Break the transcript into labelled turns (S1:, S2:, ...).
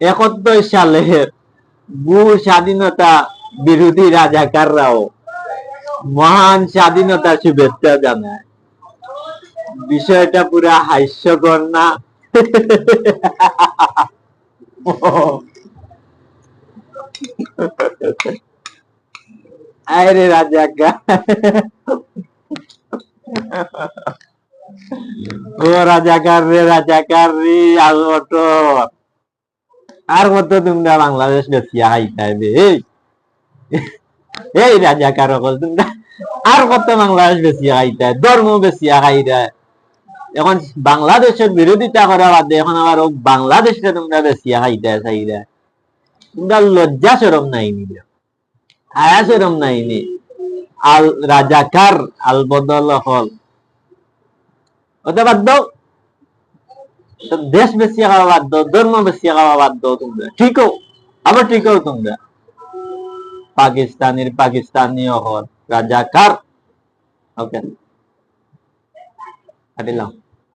S1: 71 সালের ভূ স্বাধীনতা বিরোধী রাজাকাররাও মহান স্বাধীনতা শুভেচ্ছা জানায়। বিষয়টা পুরা হাস্যকর না? আরে রাজাকার, ও রাজাকার রে, রাজাকার রে, আর কত তোমরা বাংলাদেশ বেশিয়া খাইতে এই রাজাকার সকল তোমরা আর কত বাংলাদেশ বেশিয়া খাইতে, ধর্ম বেশিয়া খাইরা এখন বাংলাদেশের বিরোধিতা করা বাদে এখন আবার বাংলাদেশে তোমরা বেশিয়া খাইতে চাইরা, তোমরা লজ্জা শরম নাইনি, হায়া শরম নাইনি? আল রাজাকার আল বদল হল ওটা বাদ দাও, দেশ বেশিয়া খাওয়া বাদ দাও, ধর্ম বেশিয়া খাওয়া বাদ দাও, তোমরা ঠিক হও, আবার ঠিক হও তোমরা। পাকিস্তানীয় হল রাজাকার। ওকে, কাটিলাম।